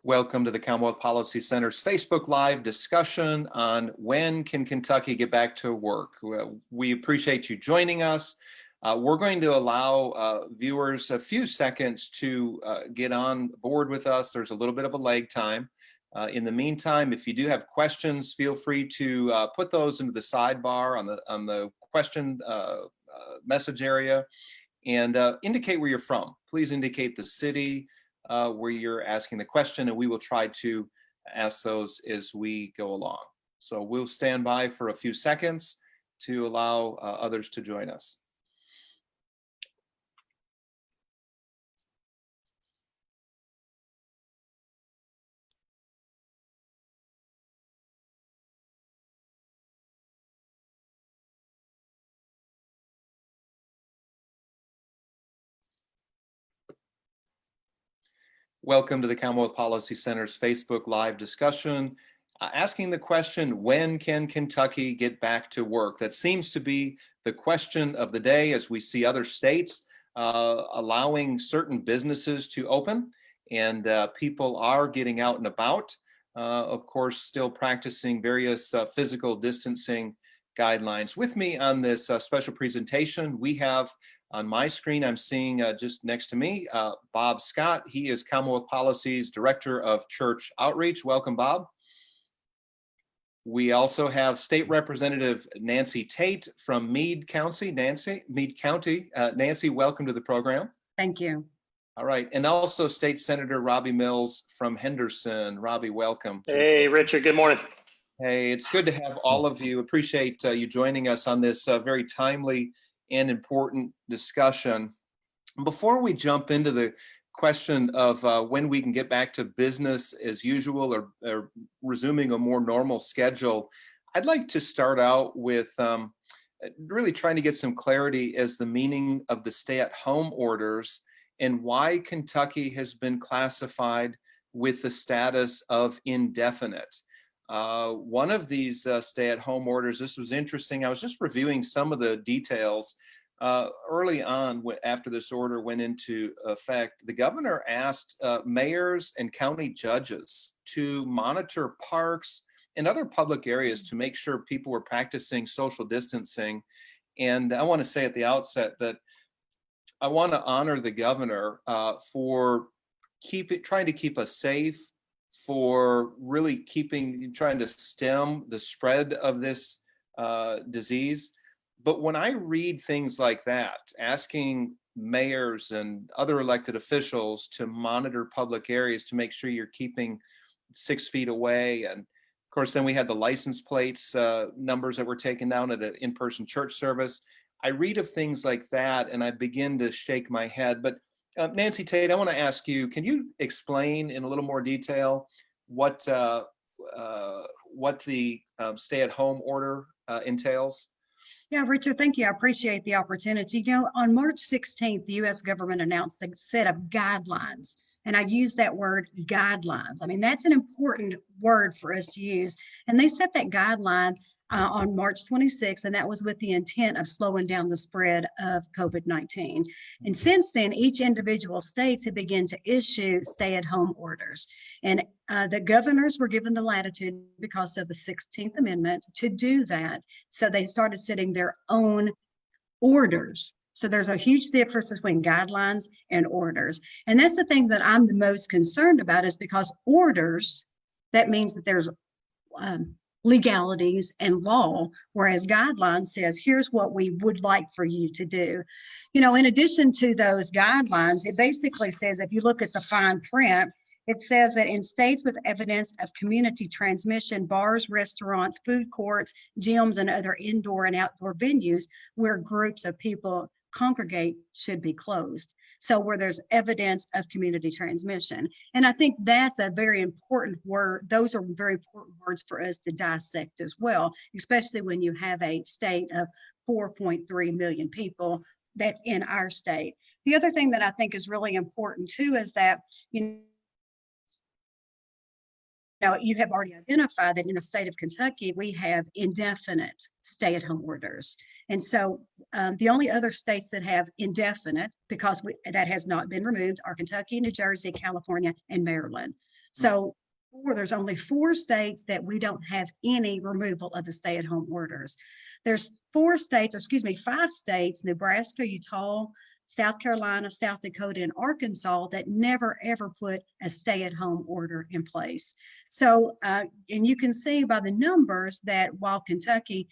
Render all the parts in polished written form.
Welcome to the Commonwealth Policy Center's Facebook Live discussion on when can Kentucky get back to work. We appreciate you joining us. We're going to allow viewers a few seconds to get on board with us. There's a little bit of a lag time. In the meantime, if you do have questions, feel free to put those into the sidebar on the question message area and indicate where you're from. Please indicate the city where you're asking the question, and we will try to ask those as we go along. So we'll stand by for a few seconds to allow others to join us. Welcome to the Commonwealth Policy Center's Facebook Live discussion, asking the question, when can Kentucky get back to work? That seems to be the question of the day as we see other states allowing certain businesses to open, and people are getting out and about, of course, still practicing various physical distancing guidelines. With me on this special presentation, we have on my screen, I'm seeing just next to me, Bob Scott. He is Commonwealth Policy's Director of Church Outreach. Welcome, Bob. We also have State Representative Nancy Tate from Meade County. Meade County. Nancy, welcome to the program. Thank you. All right, and also State Senator Robby Mills from Henderson. Robby, welcome. Hey, Richard, good morning. Hey, it's good to have all of you. Appreciate you joining us on this very timely and important discussion. Before we jump into the question of when we can get back to business as usual or resuming a more normal schedule, I'd like to start out with really trying to get some clarity as the meaning of the stay-at-home orders and why Kentucky has been classified with the status of indefinite. One of these stay-at-home orders, this was interesting. I was just reviewing some of the details early on after this order went into effect. The governor asked mayors and county judges to monitor parks and other public areas to make sure people were practicing social distancing. And I want to say at the outset that I want to honor the governor for trying to keep us safe, for really trying to stem the spread of this disease. But when I read things like that, asking mayors and other elected officials to monitor public areas to make sure you're keeping 6 feet away, and of course then we had the license plates numbers that were taken down at an in-person church service, I read of things like that and I begin to shake my head. But Nancy Tate, I want to ask you, can you explain in a little more detail what the stay-at-home order entails? Yeah, Richard, thank you. I appreciate the opportunity. You know, on March 16th, the U.S. government announced a set of guidelines, and I use that word guidelines. I mean, that's an important word for us to use. And they set that guideline on March 26th, and that was with the intent of slowing down the spread of COVID-19. And since then, each individual states have begun to issue stay-at-home orders. And the governors were given the latitude because of the 16th Amendment to do that. So they started setting their own orders. So there's a huge difference between guidelines and orders. And that's the thing that I'm the most concerned about, is because orders, that means that there's legalities and law, whereas guidelines says, here's what we would like for you to do. You know, in addition to those guidelines, it basically says, if you look at the fine print, it says that in states with evidence of community transmission, bars, restaurants, food courts, gyms, and other indoor and outdoor venues where groups of people congregate should be closed. So where there's evidence of community transmission. And I think that's a very important word. Those are very important words for us to dissect as well, especially when you have a state of 4.3 million people that's in our state. The other thing that I think is really important too is that, you have already identified that in the state of Kentucky, we have indefinite stay-at-home orders. And so the only other states that have indefinite, because that has not been removed, are Kentucky, New Jersey, California, and Maryland. So there's only 4 states that we don't have any removal of the stay-at-home orders. There's 5 states, Nebraska, Utah, South Carolina, South Dakota, and Arkansas, that never ever put a stay-at-home order in place. So, and you can see by the numbers that while Kentucky,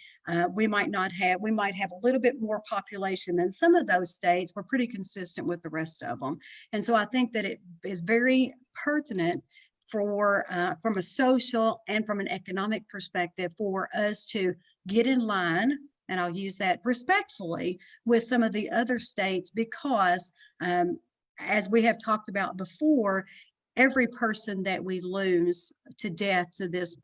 we might have a little bit more population than some of those states, we're pretty consistent with the rest of them. And so I think that it is very pertinent for from a social and from an economic perspective for us to get in line, and I'll use that respectfully, with some of the other states, because as we have talked about before, every person that we lose to death to this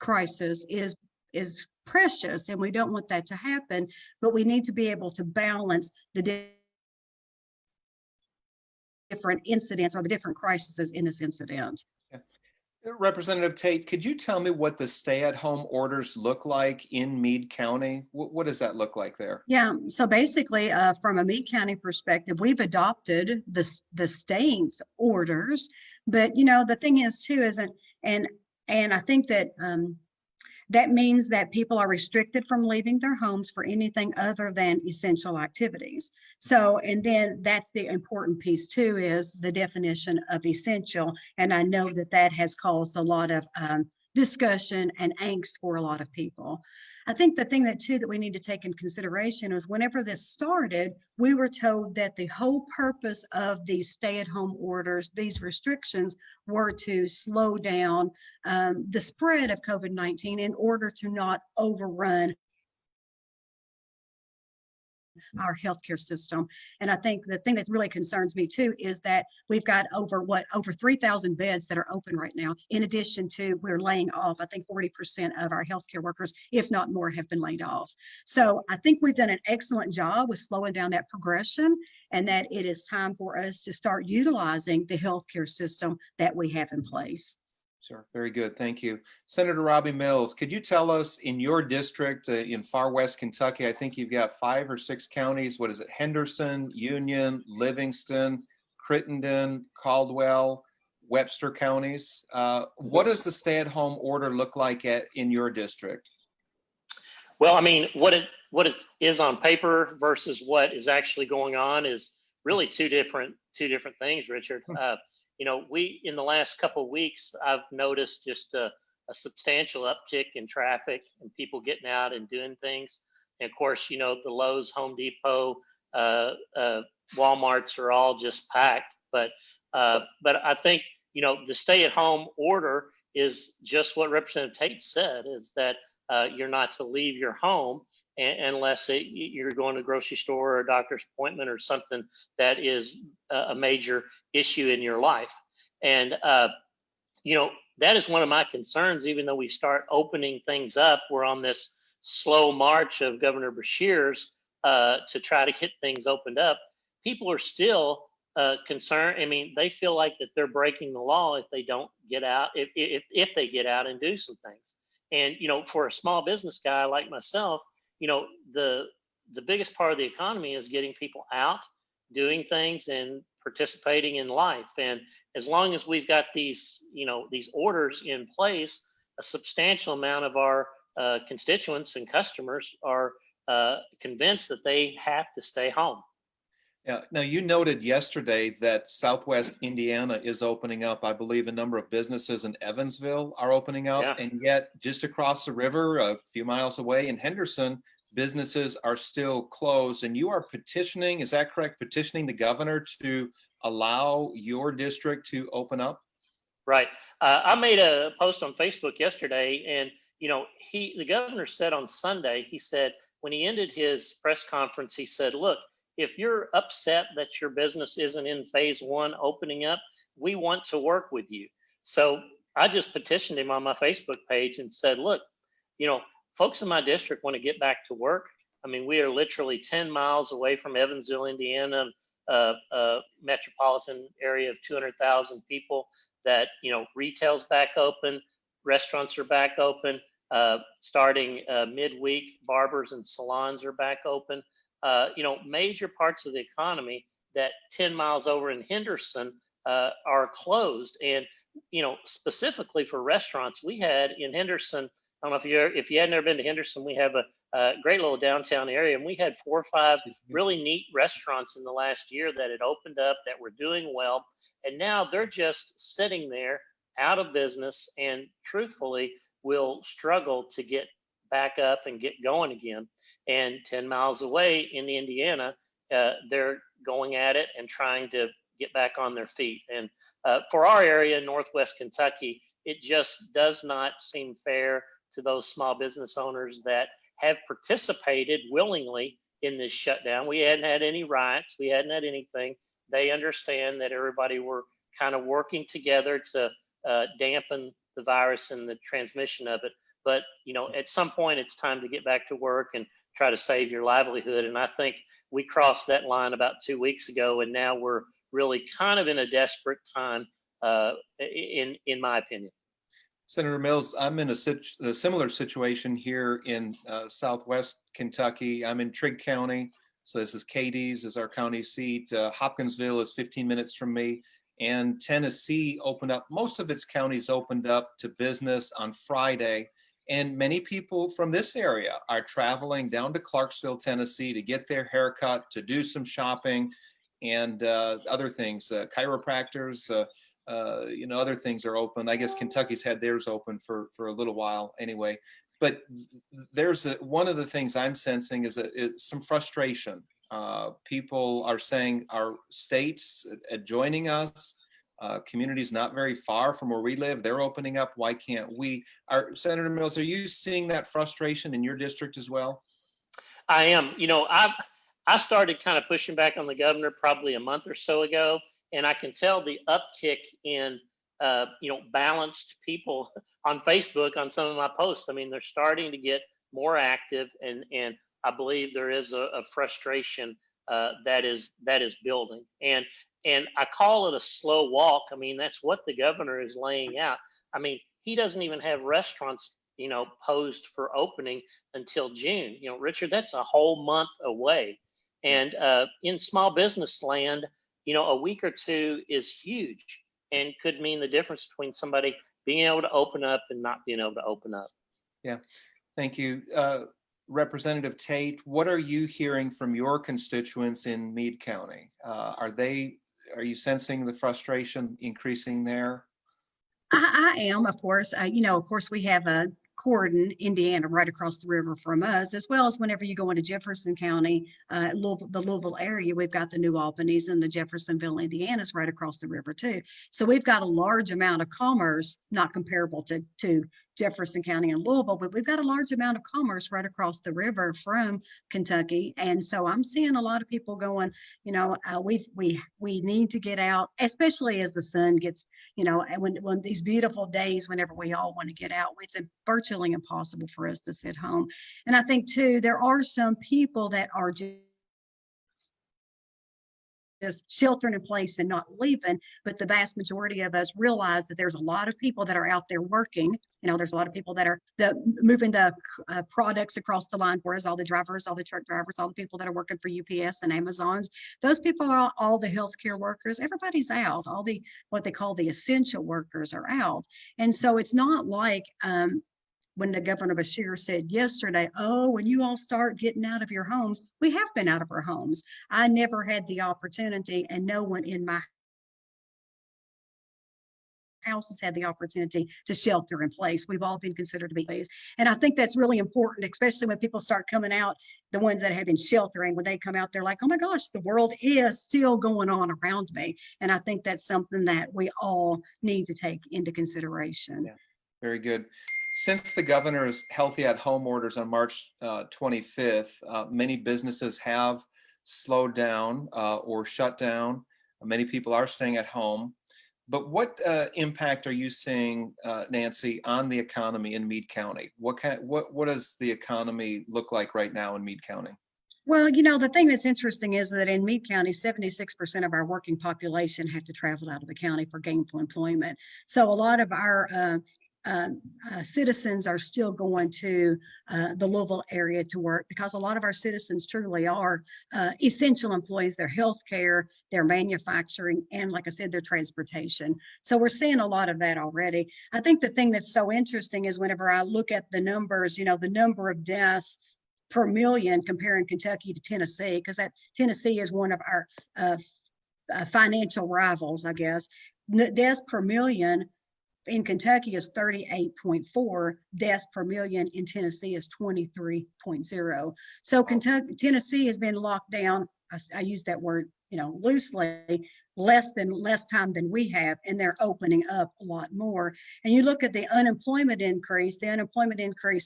crisis is precious, and we don't want that to happen, but we need to be able to balance the different incidents or the different crises in this incident. Representative Tate, could you tell me what the stay-at-home orders look like in Meade County? What does that look like there? Yeah, so basically, from a Meade County perspective, we've adopted the state's orders, but the thing is too, and I think that that means that people are restricted from leaving their homes for anything other than essential activities. So, and then that's the important piece too, is the definition of essential. And I know that that has caused a lot of discussion and angst for a lot of people. I think the thing that we need to take in consideration is whenever this started, we were told that the whole purpose of these stay-at-home orders, these restrictions, were to slow down the spread of COVID-19 in order to not overrun our healthcare system. And I think the thing that really concerns me too is that we've got over 3,000 beds that are open right now. In addition to, we're laying off, I think 40% of our healthcare workers, if not more, have been laid off. So I think we've done an excellent job with slowing down that progression, and that it is time for us to start utilizing the healthcare system that we have in place. Sure. Very good. Thank you. Senator Robby Mills, could you tell us in your district in far west Kentucky, I think you've got 5 or 6 counties. What is it? Henderson, Union, Livingston, Crittenden, Caldwell, Webster counties. What does the stay-at-home order look like in your district? Well, I mean, what it is on paper versus what is actually going on is really two different things, Richard. We, in the last couple of weeks, I've noticed just a substantial uptick in traffic and people getting out and doing things. And of course, the Lowe's, Home Depot, Walmarts are all just packed. But I think, the stay-at-home order is just what Representative Tate said, is that you're not to leave your home unless you're going to a grocery store or a doctor's appointment or something that is a major issue in your life. And, that is one of my concerns. Even though we start opening things up, we're on this slow march of Governor Beshear's to try to get things opened up. People are still concerned. I mean, they feel like that they're breaking the law if they don't get out, if they get out and do some things. And, for a small business guy like myself, the biggest part of the economy is getting people out, doing things, and participating in life. And as long as we've got these orders in place, a substantial amount of our constituents and customers are convinced that they have to stay home. Yeah. Now, you noted yesterday that Southwest Indiana is opening up. I believe a number of businesses in Evansville are opening up, Yeah. And yet just across the river, a few miles away in Henderson, businesses are still closed. And you are petitioning, is that correct? Petitioning the governor to allow your district to open up? Right. I made a post on Facebook yesterday, and the governor said on Sunday, he said when he ended his press conference, he said, "Look, if you're upset that your business isn't in phase 1 opening up, we want to work with you." So I just petitioned him on my Facebook page and said, "Look, folks in my district want to get back to work. I mean, we are literally 10 miles away from Evansville, Indiana, a metropolitan area of 200,000 people that, retail's back open, restaurants are back open, starting midweek, barbers and salons are back open. Major parts of the economy that 10 miles over in Henderson are closed. And specifically for restaurants, we had in Henderson, I don't know if you had never been to Henderson, we have a great little downtown area, and we had 4 or 5 really neat restaurants in the last year that had opened up that were doing well. And now they're just sitting there out of business and truthfully will struggle to get back up and get going again. And 10 miles away in Indiana, they're going at it and trying to get back on their feet. And for our area, Northwest Kentucky, it just does not seem fair to those small business owners that have participated willingly in this shutdown. We hadn't had any riots. We hadn't had anything. They understand that everybody were kind of working together to dampen the virus and the transmission of it. But, at some point it's time to get back to work and try to save your livelihood. And I think we crossed that line about 2 weeks ago, and now we're really kind of in a desperate time, in my opinion. Senator Mills, I'm in a similar situation here in Southwest Kentucky. I'm in Trigg County. So this is Cadiz is our county seat. Hopkinsville is 15 minutes from me. And Tennessee opened up, most of its counties opened up to business on Friday. And many people from this area are traveling down to Clarksville, Tennessee to get their haircut, to do some shopping and other things, chiropractors, other things are open. I guess Kentucky's had theirs open for a little while anyway. But there's one of the things I'm sensing is some frustration. People are saying our states joining us, communities not very far from where we live, they're opening up. Why can't we? Senator Mills, are you seeing that frustration in your district as well? I am. I started kind of pushing back on the governor probably a month or so ago, and I can tell the uptick in balanced people on Facebook on some of my posts. I mean, they're starting to get more active, and I believe there is a frustration that is building. And I call it a slow walk. I mean, that's what the governor is laying out. I mean, he doesn't even have restaurants, posed for opening until June. Richard, that's a whole month away. And in small business land, a week or two is huge and could mean the difference between somebody being able to open up and not being able to open up. Yeah, thank you. Representative Tate, what are you hearing from your constituents in Meade County? Are you sensing the frustration increasing there? I am, of course. Of course, we have a Corden, Indiana, right across the river from us, as well as whenever you go into Jefferson County, the Louisville area, we've got the New Albany's and the Jeffersonville, Indiana's right across the river too. So we've got a large amount of commerce, not comparable to Jefferson County and Louisville, but we've got a large amount of commerce right across the river from Kentucky. And so I'm seeing a lot of people going, we need to get out, especially as the sun gets, when these beautiful days, whenever we all want to get out, it's virtually impossible for us to sit home. And I think too, there are some people that are just sheltering in place and not leaving, but the vast majority of us realize that there's a lot of people that are out there working. There's a lot of people that are moving the products across the line for us, all the drivers, all the truck drivers, all the people that are working for UPS and Amazons. Those people are all the healthcare workers. Everybody's out. All the what they call the essential workers are out. And so it's not like when the Governor Beshear said yesterday, when you all start getting out of your homes, we have been out of our homes. I never had the opportunity, and no one in my house has had the opportunity to shelter in place. We've all been considered to be ways. And I think that's really important, especially when people start coming out, the ones that have been sheltering, when they come out, they're like, oh my gosh, the world is still going on around me. And I think that's something that we all need to take into consideration. Yeah, very good. Since the governor's healthy at home orders on March 25th, many businesses have slowed down or shut down. Many people are staying at home. But what impact are you seeing, Nancy, on the economy in Meade County? What does the economy look like right now in Meade County? Well, the thing that's interesting is that in Meade County, 76% of our working population have to travel out of the county for gainful employment. So a lot of our citizens are still going to the Louisville area to work, because a lot of our citizens truly are essential employees. Their healthcare, their manufacturing, and like I said, their transportation. So we're seeing a lot of that already. I think the thing that's so interesting is whenever I look at the numbers, the number of deaths per million comparing Kentucky to Tennessee, because that Tennessee is one of our financial rivals, I guess. Deaths per million in Kentucky is 38.4, deaths per million in Tennessee is 23.0. So Tennessee has been locked down. I use that word, loosely, less time than we have, and they're opening up a lot more. And you look at the unemployment increase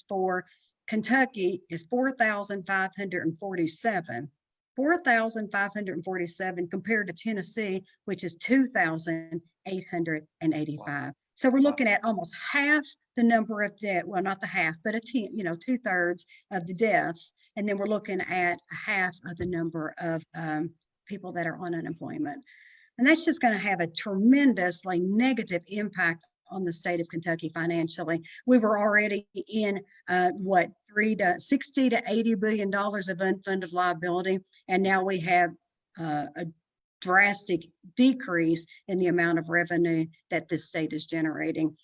for Kentucky is 4,547. 4,547 compared to Tennessee, which is 2,885. So we're looking at almost half the number of deaths. Well, not the half, but 2/3 of the deaths. And then we're looking at half of the number of people that are on unemployment. And that's just going to have a tremendously negative impact on the state of Kentucky financially. We were already in $60 to $80 billion of unfunded liability, and now we have a drastic decrease in the amount of revenue that this state is generating.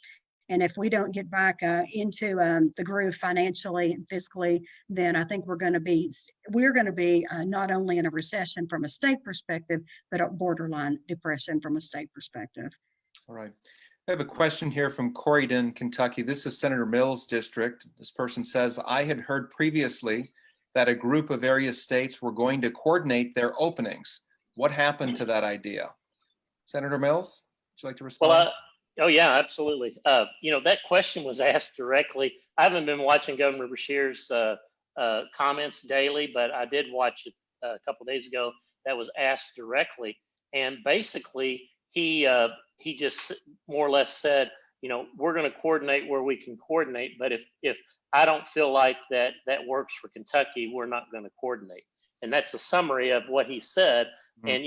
And if we don't get back into the groove financially and fiscally, then I think we're going to be not only in a recession from a state perspective, but a borderline depression from a state perspective. All right. I have a question here from Corydon, Kentucky. This is Senator Mills' district. This person says, I had heard previously that a group of various states were going to coordinate their openings. What happened to that idea? Senator Mills, would you like to respond? Well, oh yeah, absolutely. That question was asked directly. I haven't been watching Governor Beshear's comments daily, but I did watch it a couple of days ago. That was asked directly, and basically he just more or less said, we're going to coordinate where we can coordinate, but if I don't feel like that works for Kentucky, we're not going to coordinate. And that's a summary of what he said. Mm-hmm. And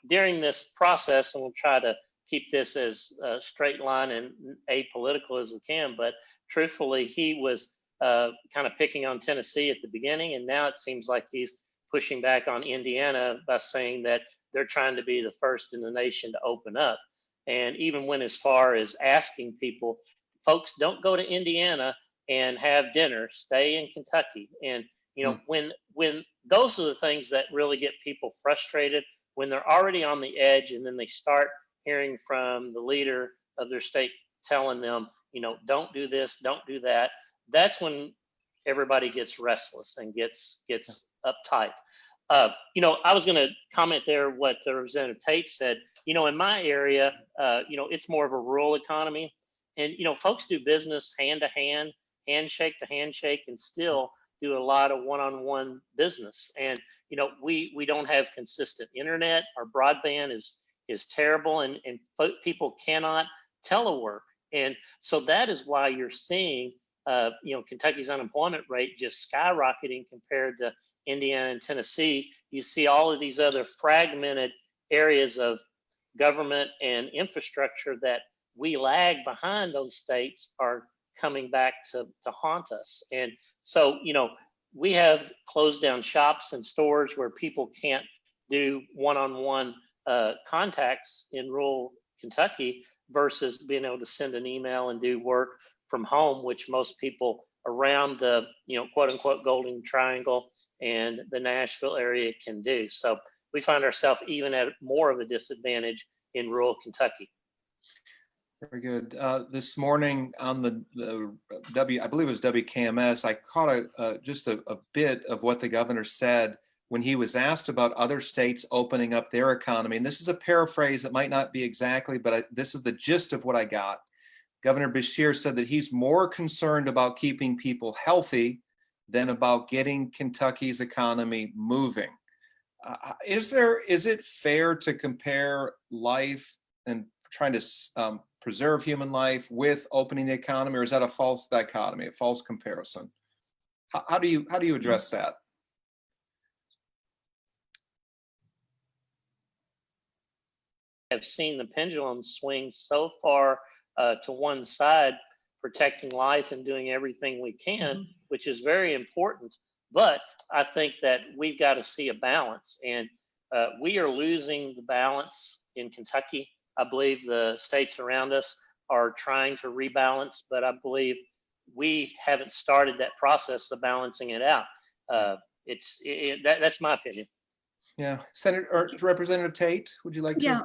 during this process, and we'll try to keep this as straight line and apolitical as we can, but truthfully, he was kind of picking on Tennessee at the beginning, and now it seems like he's pushing back on Indiana by saying that they're trying to be the first in the nation to open up. And even went as far as asking people, folks, don't go to Indiana and have dinner, stay in Kentucky. And when those are the things that really get people frustrated, when they're already on the edge and then they start hearing from the leader of their state telling them, don't do this, don't do that. That's when everybody gets restless and gets uptight. I was going to comment there what Representative Tate said. In my area, it's more of a rural economy, and folks do business hand to hand, handshake to handshake, and still do a lot of one-on-one business. And we don't have consistent internet. Our broadband is terrible, and people cannot telework. And so that is why you're seeing Kentucky's unemployment rate just skyrocketing compared to Indiana and Tennessee. You see all of these other fragmented areas of government and infrastructure that we lag behind those states are coming back to haunt us. And so, we have closed down shops and stores where people can't do one-on-one contacts in rural Kentucky versus being able to send an email and do work from home, which most people around the, quote unquote, Golden Triangle and the Nashville area can do. So we find ourselves even at more of a disadvantage in rural Kentucky. Very good. This morning on the I believe it was WKMS, I caught just a bit of what the governor said when he was asked about other states opening up their economy. And this is a paraphrase, it might not be exactly, but this is the gist of what I got. Governor Beshear said that he's more concerned about keeping people healthy than about getting Kentucky's economy moving. Is it fair to compare life and trying to preserve human life with opening the economy, or is that a false dichotomy, a false comparison? How do you address that? I've seen the pendulum swing so far to one side, protecting life and doing everything we can, which is very important. But I think that we've got to see a balance, and we are losing the balance in Kentucky. I believe the states around us are trying to rebalance, but I believe we haven't started that process of balancing it out. That's my opinion. Yeah, Senator or Representative Tate, would you like to? Yeah.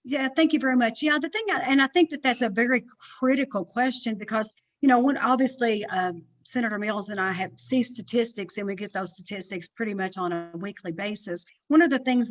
Yeah, thank you very much. Yeah, the thing, and I think that that's a very critical question because, when obviously Senator Mills and I see statistics, and we get those statistics pretty much on a weekly basis. One of the things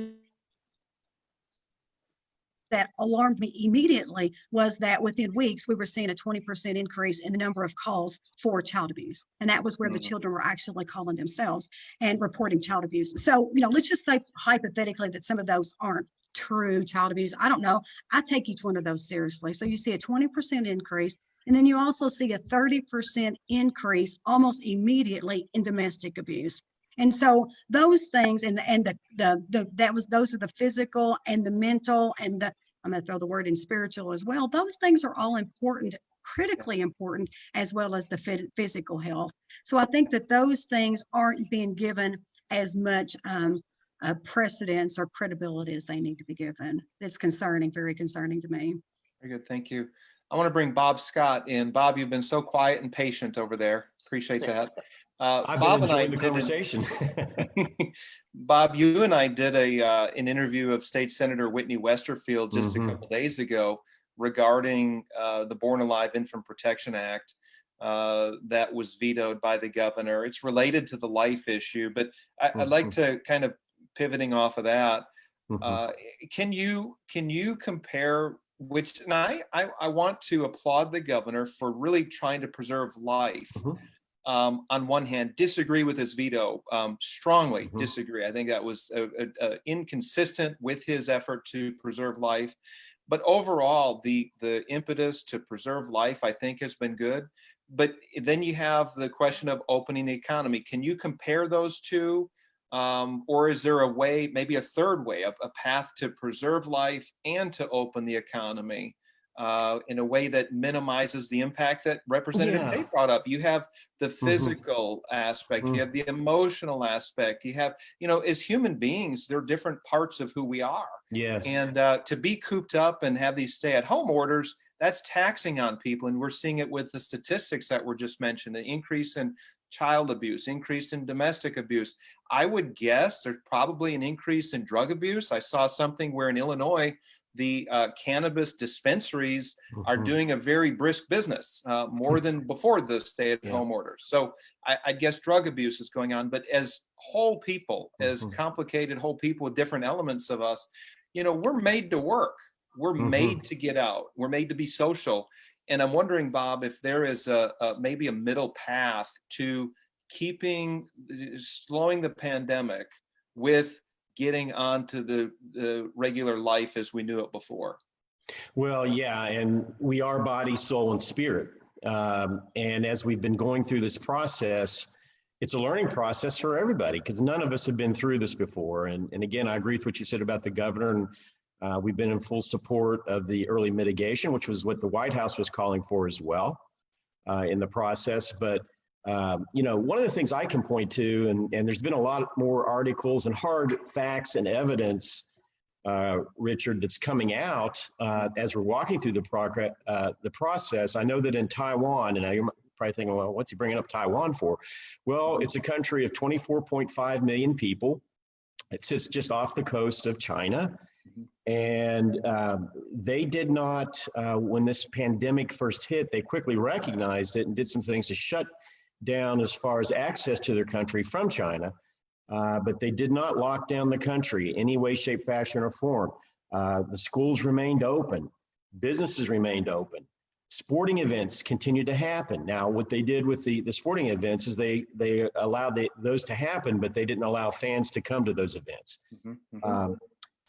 that alarmed me immediately was that within weeks, we were seeing a 20% increase in the number of calls for child abuse. And that was where the children were actually calling themselves and reporting child abuse. So, let's just say hypothetically that some of those aren't true child abuse. I don't know. I take each one of those seriously. So you see a 20% increase, and then you also see a 30% increase almost immediately in domestic abuse. And so those things, those are the physical and the mental and I'm going to throw the word in spiritual as well. Those things are all important, critically important, as well as the physical health. So I think that those things aren't being given as much precedence or credibility as they need to be given. It's concerning, very concerning to me. Very good, thank you. I want to bring Bob Scott in. Bob, you've been so quiet and patient over there. Appreciate that. I've Bob been enjoying the conversation. Bob, you and I did an interview of State Senator Whitney Westerfield just a couple days ago regarding the Born Alive Infant Protection Act that was vetoed by the governor. It's related to the life issue, but I'd like to kind of pivoting off of that. Can you compare which, and I want to applaud the governor for really trying to preserve life. On one hand, disagree with his veto, strongly disagree. I think that was inconsistent with his effort to preserve life. But overall, the impetus to preserve life, I think, has been good. But then you have the question of opening the economy. Can you compare those two? Or is there a way, maybe a third way, a path to preserve life and to open the economy in a way that minimizes the impact that Representative Tate brought up? You have the physical aspect, you have the emotional aspect, you have, as human beings, they're different parts of who we are. Yes. And to be cooped up and have these stay-at-home orders, that's taxing on people. And we're seeing it with the statistics that were just mentioned, the increase in child abuse, increase in domestic abuse. I would guess there's probably an increase in drug abuse. I saw something where in Illinois, the cannabis dispensaries are doing a very brisk business, more than before the stay-at-home orders. So I guess drug abuse is going on. But as whole people, as complicated whole people with different elements of us, we're made to work. We're made to get out. We're made to be social. And I'm wondering, Bob, if there is maybe a middle path to slowing the pandemic with getting onto the regular life as we knew it before. Well, yeah, and we are body, soul, and spirit. And as we've been going through this process, it's a learning process for everybody because none of us have been through this before. And again, I agree with what you said about the governor, and we've been in full support of the early mitigation, which was what the White House was calling for as well in the process. But one of the things I can point to, and there's been a lot more articles and hard facts and evidence, Richard, that's coming out as we're walking through the process. I know that in Taiwan, and you're probably thinking, well, what's he bringing up Taiwan for? Well, it's a country of 24.5 million people. It sits just off the coast of China. And they did not, when this pandemic first hit, they quickly recognized it and did some things to shut down as far as access to their country from China, but they did not lock down the country any way, shape, fashion, or form. The schools remained open, businesses remained open, sporting events continued to happen. Now, what they did with the sporting events is they allowed those to happen, but they didn't allow fans to come to those events.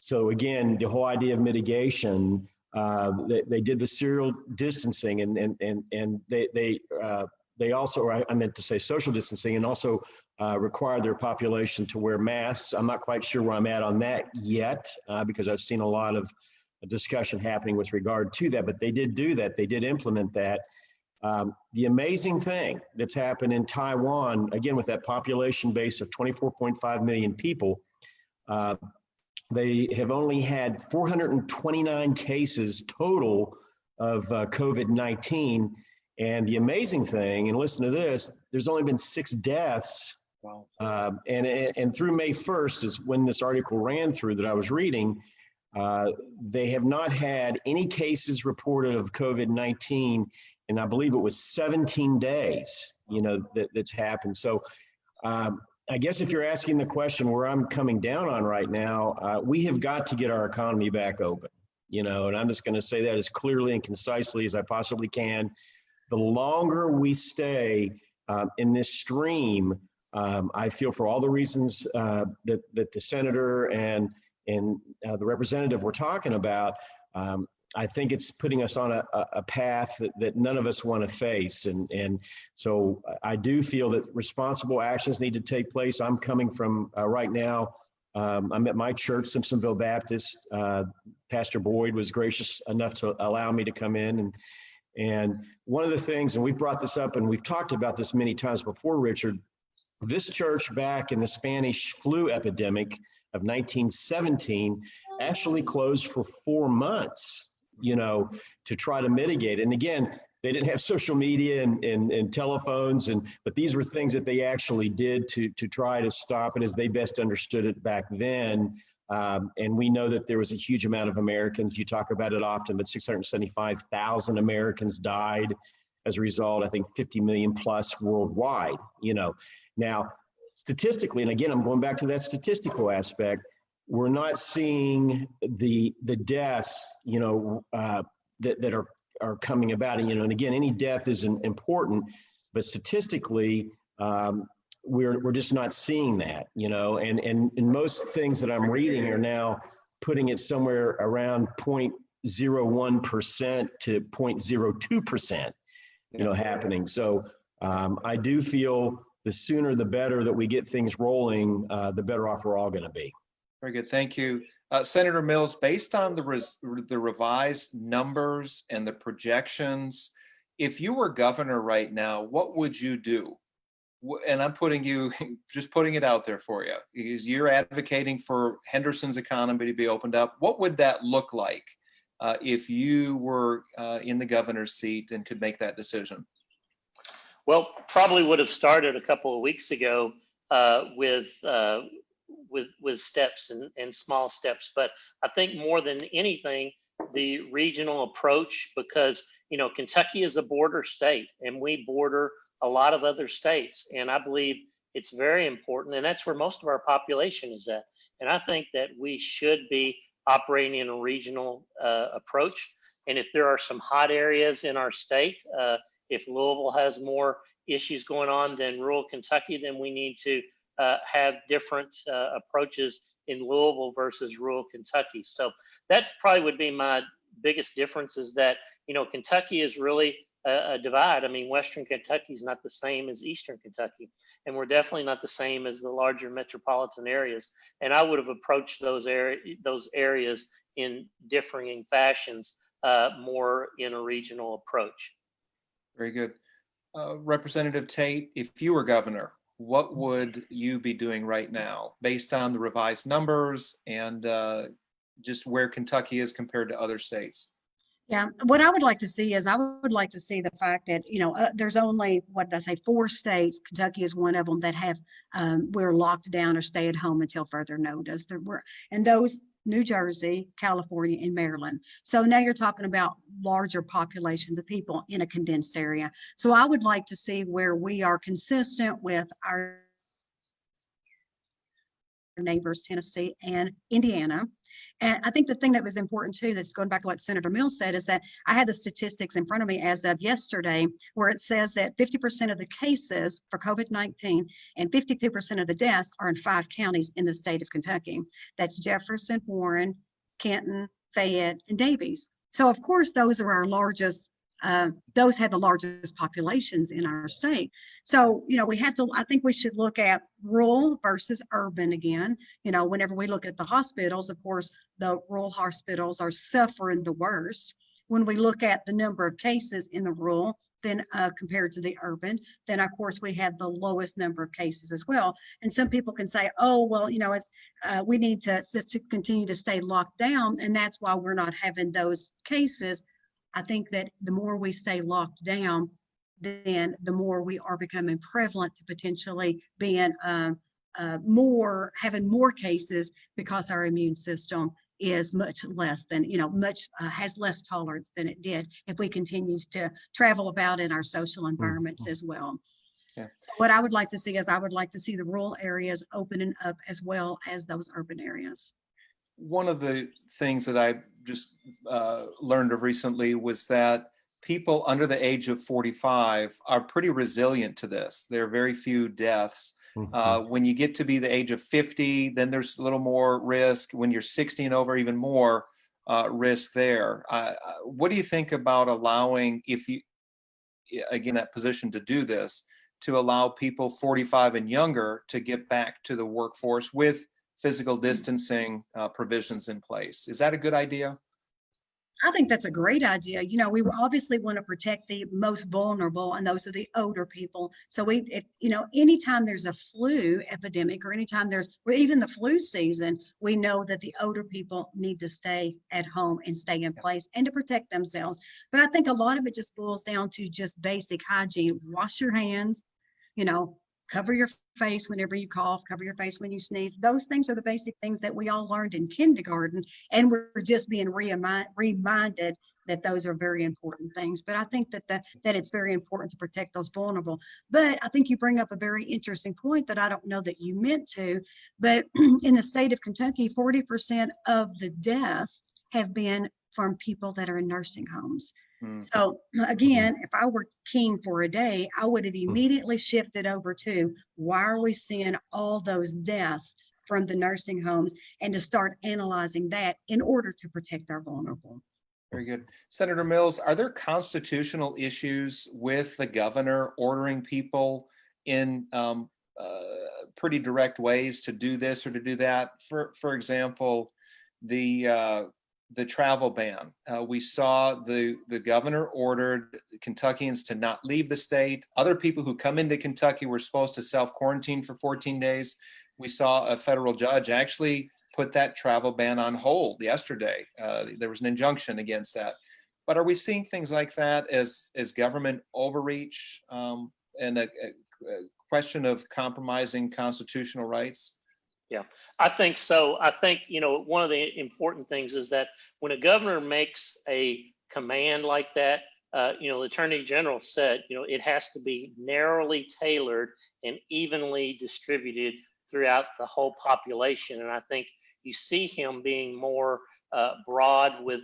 So again, the whole idea of mitigation, they did the serial distancing, and they also, or I meant to say social distancing, and also require their population to wear masks. I'm not quite sure where I'm at on that yet, because I've seen a lot of discussion happening with regard to that, but they did do that. They did implement that. The amazing thing that's happened in Taiwan, again, with that population base of 24.5 million people, they have only had 429 cases total of COVID-19. And the amazing thing, and listen to this, there's only been 6 deaths. Wow. And through May 1st is when this article ran through that I was reading. They have not had any cases reported of COVID-19, and I believe it was 17 days, that's happened. So I guess if you're asking the question where I'm coming down on right now, we have got to get our economy back open, and I'm just going to say that as clearly and concisely as I possibly can. The longer we stay in this stream, I feel for all the reasons that the senator and the representative were talking about, I think it's putting us on a path that none of us want to face. And so I do feel that responsible actions need to take place. I'm coming from right now, I'm at my church, Simpsonville Baptist. Pastor Boyd was gracious enough to allow me to come in. And one of the things, and we've brought this up and we've talked about this many times before, Richard, this church back in the Spanish flu epidemic of 1917 actually closed for 4 months, to try to mitigate it. And again, they didn't have social media and telephones, but these were things that they actually did to try to stop it as they best understood it back then. And we know that there was a huge amount of Americans, you talk about it often, but 675,000 Americans died as a result, I think 50 million plus worldwide, Now, statistically, and again, I'm going back to that statistical aspect, we're not seeing the deaths, that are coming about. And again, any death is important, but statistically, we're just not seeing that, and most things that I'm reading are now putting it somewhere around 0.01% to 0.02%, happening. So I do feel the sooner the better that we get things rolling, the better off we're all going to be. Very good. Thank you. Senator Mills, based on the revised numbers and the projections, if you were governor right now, what would you do? And I'm just putting it out there for you, because you're advocating for Henderson's economy to be opened up. What would that look like if you were in the governor's seat and could make that decision? Well, probably would have started a couple of weeks ago with steps and small steps. But I think more than anything, the regional approach, because, Kentucky is a border state and we border a lot of other states. And I believe it's very important. And that's where most of our population is at. And I think that we should be operating in a regional approach. And if there are some hot areas in our state, if Louisville has more issues going on than rural Kentucky, then we need to have different approaches in Louisville versus rural Kentucky. So that probably would be my biggest difference, is that, Kentucky is really a divide. I mean, Western Kentucky is not the same as Eastern Kentucky, and we're definitely not the same as the larger metropolitan areas. And I would have approached those areas in differing fashions, more in a regional approach. Very good. Representative Tate, if you were governor, what would you be doing right now based on the revised numbers and just where Kentucky is compared to other states? Yeah, what I would like to see is, I would like to see the fact that, there's only, 4 states, Kentucky is one of them, that have, we're locked down or stay at home until further notice. And those, New Jersey, California, and Maryland. So now you're talking about larger populations of people in a condensed area. So I would like to see where we are consistent with our neighbors, Tennessee and Indiana. And I think the thing that was important too, that's going back to what Senator Mills said, is that I had the statistics in front of me as of yesterday, where it says that 50% of the cases for COVID-19 and 52% of the deaths are in 5 counties in the state of Kentucky. That's Jefferson, Warren, Kenton, Fayette, and Davies. So of course, those are our largest those had the largest populations in our state. So, we have to, I think we should look at rural versus urban again. Whenever we look at the hospitals, of course, the rural hospitals are suffering the worst. When we look at the number of cases in the rural, then compared to the urban, then of course we have the lowest number of cases as well. And some people can say, oh, well, it's we need to continue to stay locked down, and that's why we're not having those cases. I think that the more we stay locked down, then the more we are becoming prevalent to potentially being having more cases, because our immune system is much less than, has less tolerance than it did if we continue to travel about in our social environments as well. Yeah. So what I would like to see is I would like to see the rural areas opening up as well as those urban areas. One of the things that I just learned of recently was that people under the age of 45 are pretty resilient to this. There are very few deaths. When you get to be the age of 50, then there's a little more risk. When you're 60 and over, even more risk there. What do you think about allowing, if you, again, that position to do this, to allow people 45 and younger to get back to the workforce with physical distancing provisions in place? Is that a good idea? I think that's a great idea. We obviously want to protect the most vulnerable, and those are the older people. So anytime there's a flu epidemic, or anytime or even the flu season, we know that the older people need to stay at home and stay in place and to protect themselves. But I think a lot of it just boils down to just basic hygiene. Wash your hands, cover your face whenever you cough, cover your face when you sneeze. Those things are the basic things that we all learned in kindergarten, and we're just being reminded that those are very important things. But I think that it's very important to protect those vulnerable. But I think you bring up a very interesting point that I don't know that you meant to, but in the state of Kentucky, 40% of the deaths have been from people that are in nursing homes. So again, if I were king for a day, I would have immediately shifted over to why are we seeing all those deaths from the nursing homes, and to start analyzing that in order to protect our vulnerable. Very good. Senator Mills, are there constitutional issues with the governor ordering people in pretty direct ways to do this or to do that? For example, the travel ban. We saw the governor ordered Kentuckians to not leave the state. Other people who come into Kentucky were supposed to self-quarantine for 14 days. We saw a federal judge actually put that travel ban on hold yesterday. There was an injunction against that. But are we seeing things like that as government overreach and a question of compromising constitutional rights? Yeah, I think so. I think, one of the important things is that when a governor makes a command like that, the Attorney General said, it has to be narrowly tailored and evenly distributed throughout the whole population. And I think you see him being more broad with,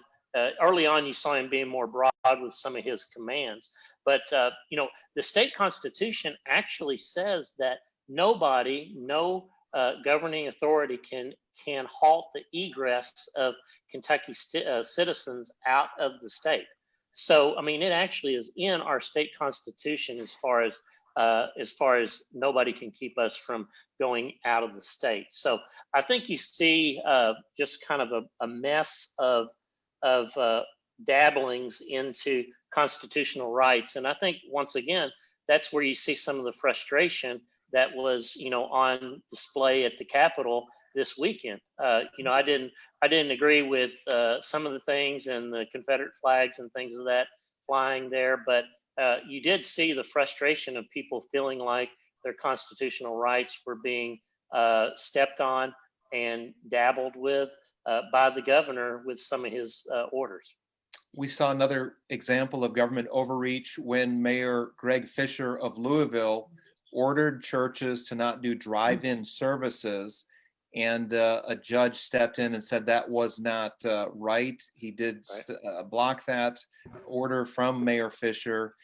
early on you saw him being more broad with some of his commands. But, the state constitution actually says that no governing authority can halt the egress of Kentucky citizens out of the state. So, it actually is in our state constitution as far as nobody can keep us from going out of the state. So I think you see just kind of a mess of dabblings into constitutional rights. And I think, once again, that's where you see some of the frustration that was, on display at the Capitol this weekend. I didn't agree with some of the things and the Confederate flags and things of that flying there, but you did see the frustration of people feeling like their constitutional rights were being stepped on and dabbled with by the governor with some of his orders. We saw another example of government overreach when Mayor Greg Fisher of Louisville ordered churches to not do drive-in services, and a judge stepped in and said that was not right. He did block that order from Mayor Fisher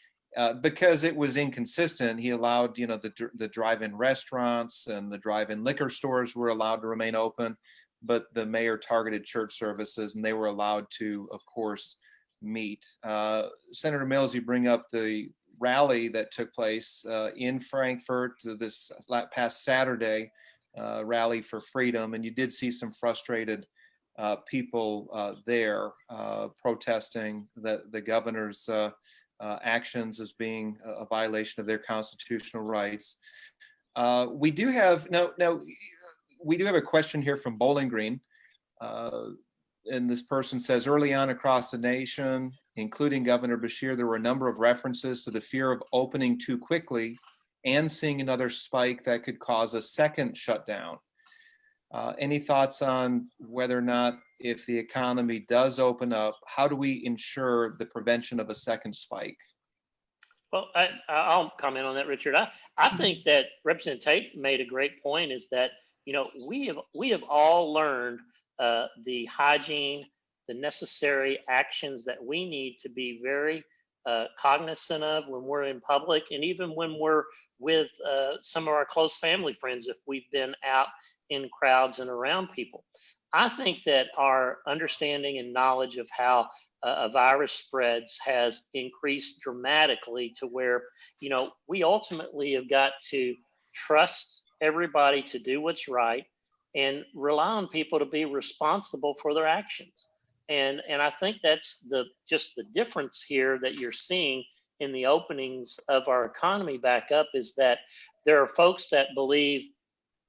because it was inconsistent. He allowed, the drive-in restaurants and the drive-in liquor stores were allowed to remain open, but the mayor targeted church services, and they were allowed to, of course, meet. Senator Mills, you bring up the rally that took place in Frankfurt this past Saturday, rally for freedom, and you did see some frustrated people there protesting the governor's actions as being a violation of their constitutional rights. We do have we do have a question here from Bowling Green. And this person says, early on across the nation, including Governor Beshear, there were a number of references to the fear of opening too quickly and seeing another spike that could cause a second shutdown. Any thoughts on whether or not, if the economy does open up, how do we ensure the prevention of a second spike? Well, I'll comment on that, Richard. I think that Representative Tate made a great point, is that, you know, we have all learned the hygiene, the necessary actions that we need to be very cognizant of when we're in public, and even when we're with some of our close family friends, if we've been out in crowds and around people. I think that our understanding and knowledge of how a virus spreads has increased dramatically, to where, you know, we ultimately have got to trust everybody to do what's right and rely on people to be responsible for their actions. And I think that's just the difference here that you're seeing in the openings of our economy back up, is that there are folks that believe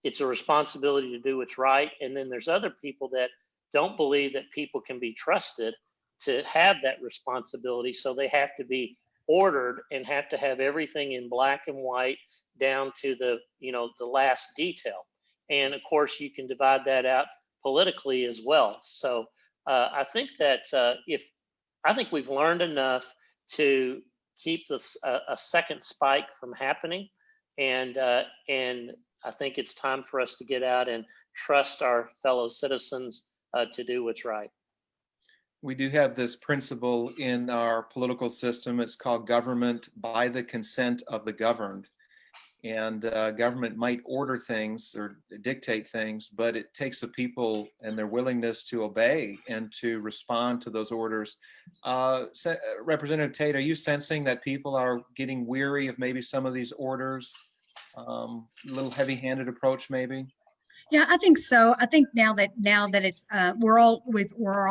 it's a responsibility to do what's right. And then there's other people that don't believe that people can be trusted to have that responsibility. So they have to be ordered and have to have everything in black and white down to the, you know, the last detail. And of course, you can divide that out politically as well. So I think that I think we've learned enough to keep this a second spike from happening, and I think it's time for us to get out and trust our fellow citizens to do what's right. We do have this principle in our political system. It's called government by the consent of the governed. And government might order things or dictate things, but it takes the people and their willingness to obey and to respond to those orders. Representative Tate, are you sensing that people are getting weary of maybe some of these orders? A little heavy-handed approach, maybe? Yeah, I think so. I think now that it's we're all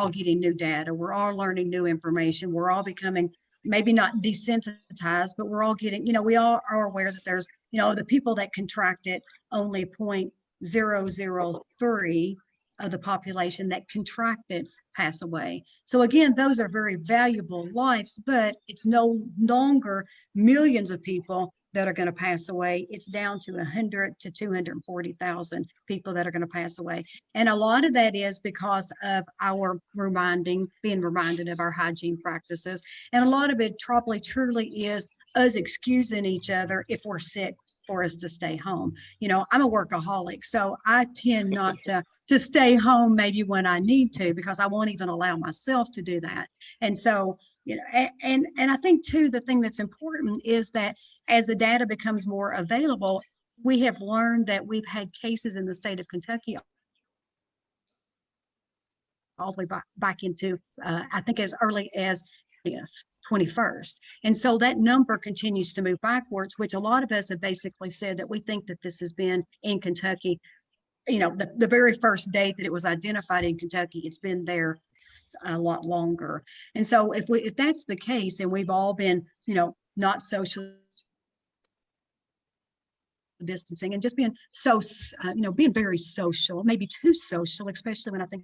getting new data, we're all learning new information, we're all becoming maybe not desensitized, but we're all getting, you know, we all are aware that there's, you know, the people that contracted, only 0.003 of the population that contracted pass away. So again, those are very valuable lives, but it's no longer millions of people that are going to pass away. It's down to 100 to 240,000 people that are going to pass away. And a lot of that is because of our being reminded of our hygiene practices. And a lot of it probably truly is us excusing each other if we're sick for us to stay home. You know, I'm a workaholic, so I tend not to stay home maybe when I need to, because I won't even allow myself to do that. And so, you know, and I think too, the thing that's important is that as the data becomes more available, we have learned that we've had cases in the state of Kentucky all the way back into, I think, as early as the 21st. And so that number continues to move backwards, which a lot of us have basically said that we think that this has been in Kentucky, you know, the very first date that it was identified in Kentucky, it's been there a lot longer. And so if that's the case, and we've all been, you know, not social distancing and just being so, you know, being very social, maybe too social, especially when I think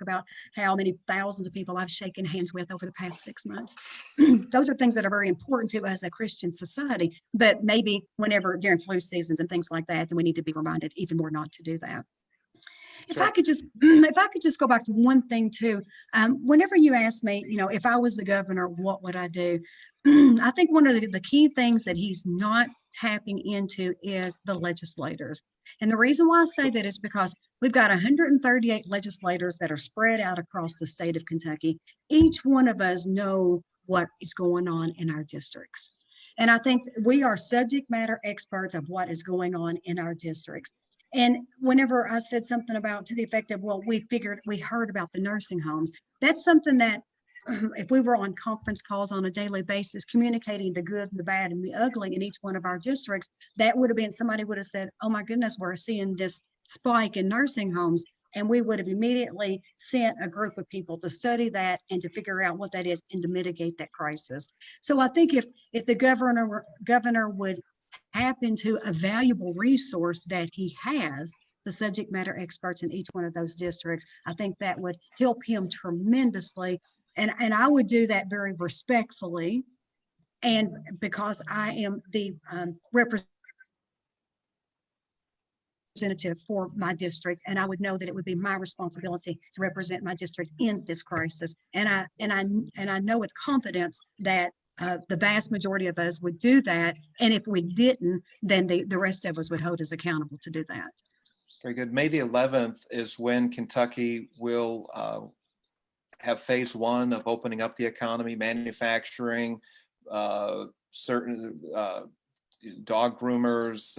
about how many thousands of people I've shaken hands with over the past 6 months. Those are things that are very important to us as a Christian society, but maybe whenever during flu seasons and things like that, then we need to be reminded even more not to do that. If I could just go back to one thing too, whenever you ask me, you know, if I was the governor, what would I do? I think one of the key things that he's not tapping into is the legislators. And the reason why I say that is because we've got 138 legislators that are spread out across the state of Kentucky. Each one of us know what is going on in our districts. And I think we are subject matter experts of what is going on in our districts. And whenever I said something about to the effect of, well, we heard about the nursing homes, that's something that if we were on conference calls on a daily basis, communicating the good and the bad and the ugly in each one of our districts, that would have been, somebody would have said, oh my goodness, we're seeing this spike in nursing homes. And we would have immediately sent a group of people to study that and to figure out what that is and to mitigate that crisis. So I think if the governor would tap into a valuable resource that he has, the subject matter experts in each one of those districts, I think that would help him tremendously. And I would do that very respectfully. And because I am the representative for my district, and I would know that it would be my responsibility to represent my district in this crisis. And I know with confidence that the vast majority of us would do that. And if we didn't, then the rest of us would hold us accountable to do that. Very good. May the 11th is when Kentucky will have phase one of opening up the economy, manufacturing, certain dog groomers,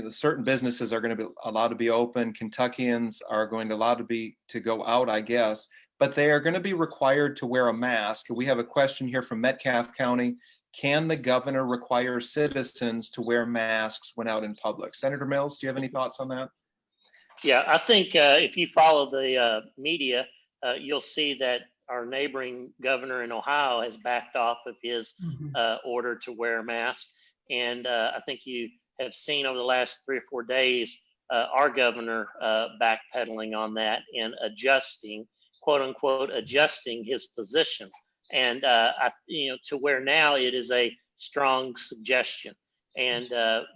certain businesses are going to be allowed to be open. Kentuckians are going to allowed to go out, I guess, but they are going to be required to wear a mask. We have a question here from Metcalfe County. Can the governor require citizens to wear masks when out in public? Senator Mills, do you have any thoughts on that? Yeah, I think if you follow the media, you'll see that our neighboring governor in Ohio has backed off of his order to wear a mask. And I think you have seen over the last 3 or 4 days, our governor backpedaling on that and adjusting, quote unquote, adjusting his position. And, to where now it is a strong suggestion. And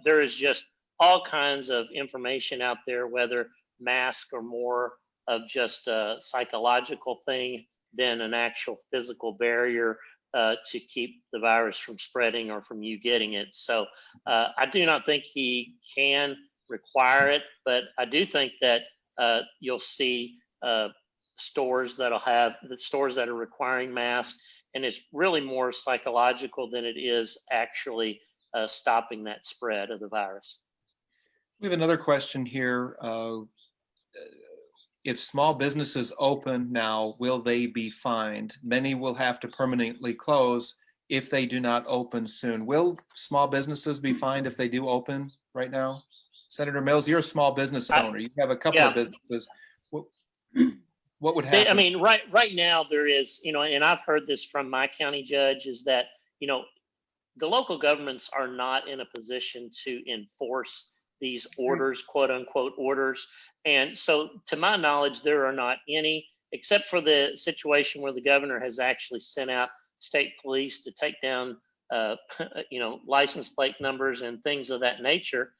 there is just all kinds of information out there, whether masks are more of just a psychological thing than an actual physical barrier to keep the virus from spreading or from you getting it. So I do not think he can require it, but I do think that you'll see stores that are requiring masks, and it's really more psychological than it is actually stopping that spread of the virus. We have another question here. If small businesses open now, will they be fined? Many will have to permanently close if they do not open soon. Will small businesses be fined if they do open right now? Senator Mills, you're a small business owner. You have a couple of businesses. What would happen? I mean, right now there is, and I've heard this from my county judge, is that, the local governments are not in a position to enforce these orders, quote unquote orders. And so to my knowledge, there are not any, except for the situation where the governor has actually sent out state police to take down, license plate numbers and things of that nature.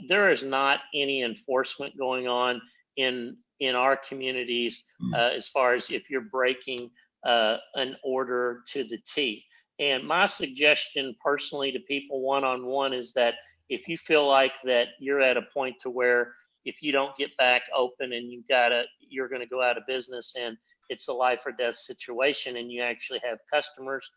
There is not any enforcement going on in our communities as far as if you're breaking an order to the T. And my suggestion personally to people one-on-one is that if you feel like that you're at a point to where if you don't get back open and you're going to go out of business and it's a life or death situation and you actually have customers,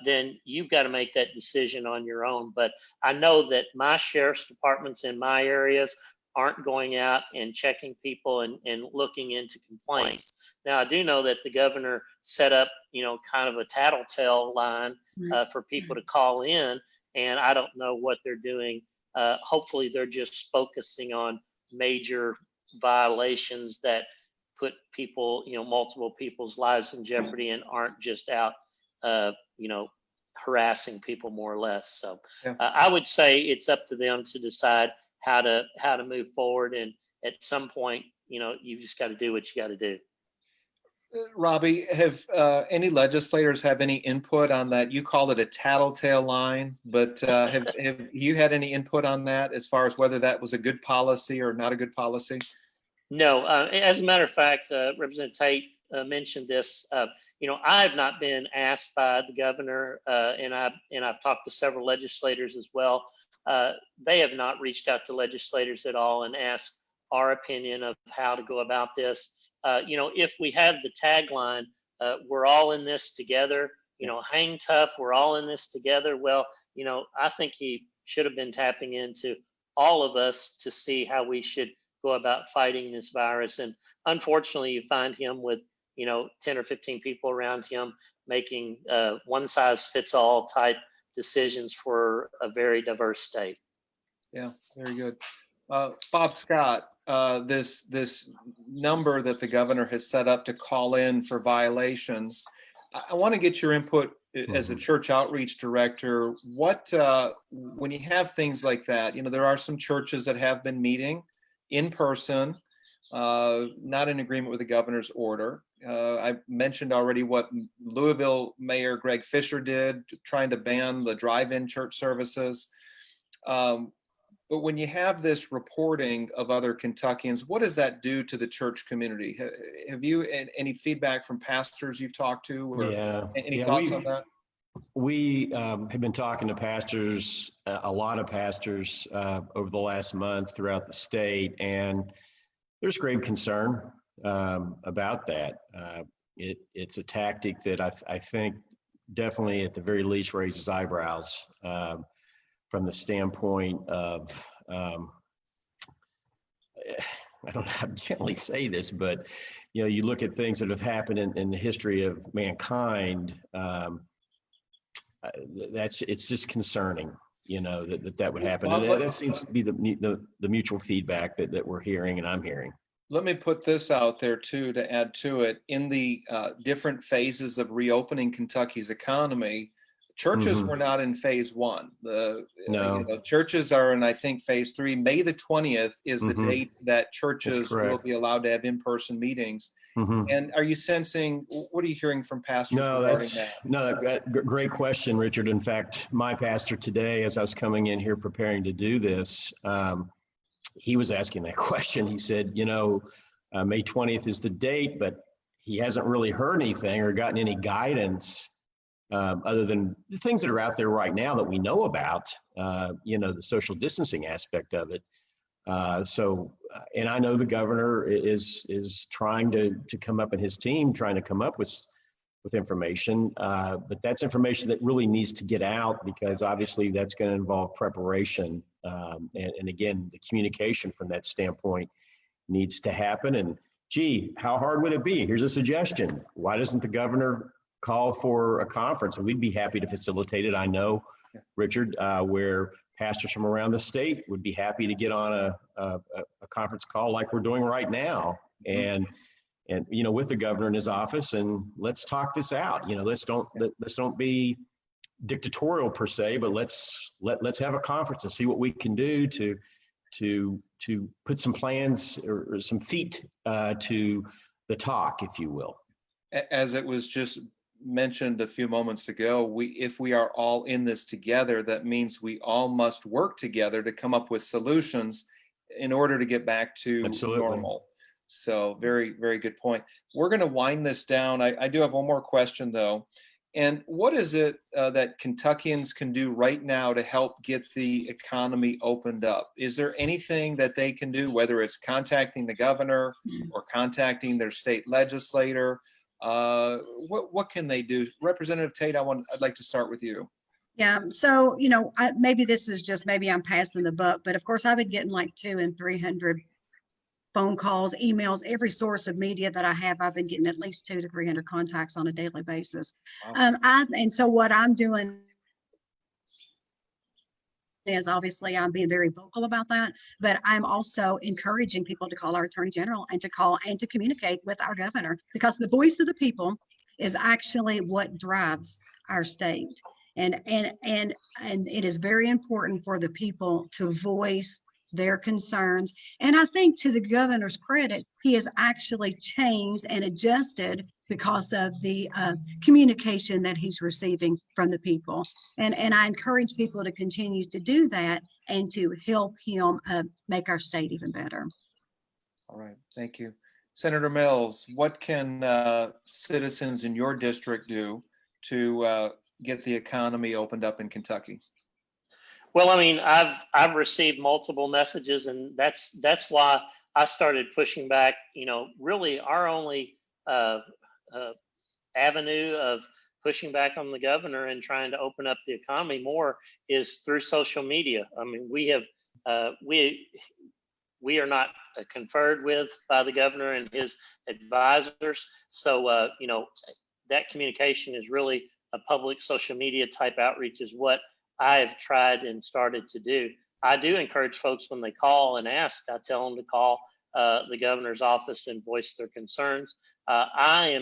then you've got to make that decision on your own. But I know that my sheriff's departments in my areas aren't going out and checking people and looking into complaints. Now, I do know that the governor set up, kind of a tattletale line for people to call in, and I don't know what they're doing. Hopefully, they're just focusing on major violations that put people, multiple people's lives in jeopardy and aren't just out, harassing people more or less. So I would say it's up to them to decide how to move forward. And at some point, you just got to do what you got to do. Robby, have any legislators have any input on that? You call it a tattletale line, but have you had any input on that as far as whether that was a good policy or not a good policy? No, as a matter of fact, Representative Tate mentioned this. I have not been asked by the governor, and I've talked to several legislators as well. They have not reached out to legislators at all and asked our opinion of how to go about this. If we have the tagline, we're all in this together, hang tough, we're all in this together. Well, I think he should have been tapping into all of us to see how we should go about fighting this virus. And unfortunately, you find him with, 10 or 15 people around him making one size fits all type decisions for a very diverse state. Yeah, very good. Bob Scott, this number that the governor has set up to call in for violations, I want to get your input as a church outreach director. What when you have things like that, there are some churches that have been meeting in person, not in agreement with the governor's order. I mentioned already what Louisville Mayor Greg Fisher did, trying to ban the drive-in church services. But when you have this reporting of other Kentuckians, what does that do to the church community? Have you any feedback from pastors you've talked to, or any thoughts on that? We have been talking to pastors, a lot of pastors over the last month throughout the state, and there's grave concern about that. It's a tactic that I think definitely at the very least raises eyebrows from the standpoint of, I can't really say this, but you look at things that have happened in the history of mankind. It's just concerning, that would happen. And that seems to be the mutual feedback that we're hearing and I'm hearing. Let me put this out there too, to add to it. In the different phases of reopening Kentucky's economy, churches were not in phase one. Churches are in, I think, phase 3. May the 20th is the date that churches will be allowed to have in-person meetings. And are you sensing, what are you hearing from pastors regarding that? Great question, Richard. In fact, my pastor today, as I was coming in here preparing to do this, he was asking that question. He said, May 20th is the date, but he hasn't really heard anything or gotten any guidance other than the things that are out there right now that we know about, the social distancing aspect of it. And I know the governor is trying to come up, and his team trying to come up with information, but that's information that really needs to get out, because obviously that's going to involve preparation. And again, the communication from that standpoint needs to happen. And gee, how hard would it be? Here's a suggestion. Why doesn't the governor call for a conference? And we'd be happy to facilitate it. I know, Richard, where pastors from around the state would be happy to get on a conference call like we're doing right now, and with the governor in his office, and let's talk this out. Let's don't be dictatorial per se, but let's have a conference and see what we can do to put some plans or some feet to the talk, if you will. As it was just mentioned a few moments ago, if we are all in this together, that means we all must work together to come up with solutions in order to get back to normal. So very, very good point. We're going to wind this down. I do have one more question though. And what is it that Kentuckians can do right now to help get the economy opened up? Is there anything that they can do, whether it's contacting the governor or contacting their state legislator? What can they do? Representative Tate, I'd like to start with you. Yeah, so maybe this is just, maybe I'm passing the buck, but of course I've been getting like 200 and 300 phone calls, emails, every source of media that I have. I've been getting at least 200 to 300 contacts on a daily basis. Wow. And so what I'm doing is, obviously I'm being very vocal about that, but I'm also encouraging people to call our Attorney General and to call and to communicate with our governor, because the voice of the people is actually what drives our state. And it is very important for the people to voice their concerns. And I think, to the governor's credit, he has actually changed and adjusted because of the communication that he's receiving from the people. And I encourage people to continue to do that and to help him make our state even better. All right, thank you. Senator Mills, what can citizens in your district do to get the economy opened up in Kentucky? Well, I mean, I've received multiple messages, and that's why I started pushing back. Really our only avenue of pushing back on the governor and trying to open up the economy more is through social media. I mean, we are not conferred with by the governor and his advisors. So, that communication is really a public social media type outreach is what I've tried and started to do. I do encourage folks when they call and ask, I tell them to call the governor's office and voice their concerns. I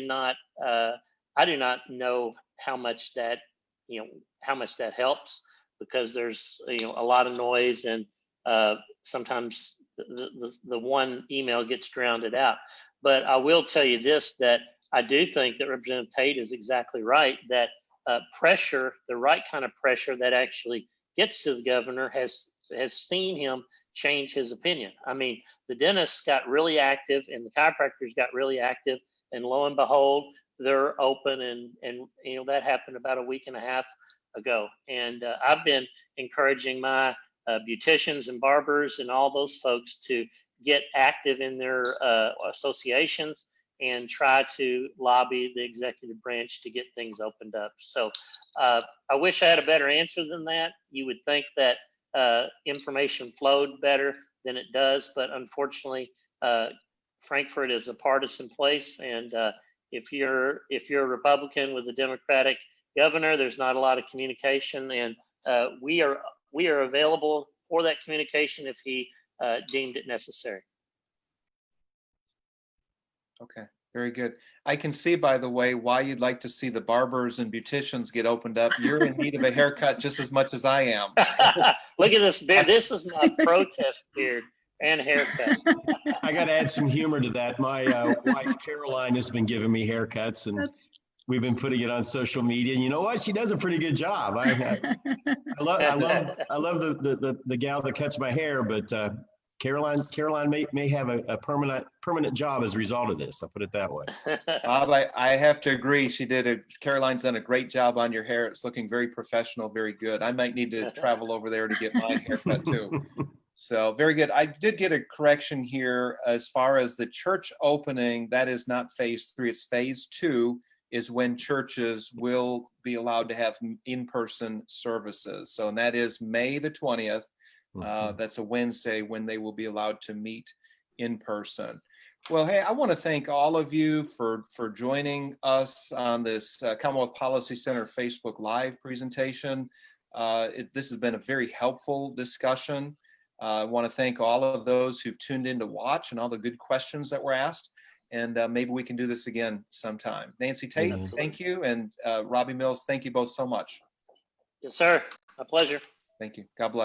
do not know how much that helps, because there's a lot of noise, and sometimes the one email gets drowned out. But I will tell you this, that I do think that Representative Tate is exactly right, that pressure, the right kind of pressure that actually gets to the governor, has seen him change his opinion. I mean, the dentists got really active and the chiropractors got really active, and lo and behold, they're open, and that happened about a week and a half ago. And I've been encouraging my beauticians and barbers and all those folks to get active in their associations and try to lobby the executive branch to get things opened up. So I wish I had a better answer than that. You would think that information flowed better than it does, but unfortunately, Frankfurt is a partisan place, and if you're a Republican with a Democratic governor, there's not a lot of communication, and we are available for that communication if he deemed it necessary. Okay, very good. I can see, by the way, why you'd like to see the barbers and beauticians get opened up. You're in need of a haircut just as much as I am. Look at this beard. This is my protest beard and haircut. I got to add some humor to that. My wife, Caroline, has been giving me haircuts, and we've been putting it on social media. And you know what? She does a pretty good job. I love the gal that cuts my hair, but Caroline may have a permanent job as a result of this. I'll put it that way. Bob, I have to agree. Caroline's done a great job on your hair. It's looking very professional, very good. I might need to travel over there to get my haircut too. So very good. I did get a correction here as far as the church opening. That is not phase 3. It's phase 2 is when churches will be allowed to have in-person services. So, and that is May the 20th. That's a Wednesday when they will be allowed to meet in person. Well, hey, I want to thank all of you for joining us on this Commonwealth Policy Center Facebook Live presentation. This has been a very helpful discussion. I want to thank all of those who've tuned in to watch and all the good questions that were asked. And maybe we can do this again sometime. Nancy Tate, thank you. And Robby Mills, thank you both so much. Yes, sir. My pleasure. Thank you. God bless.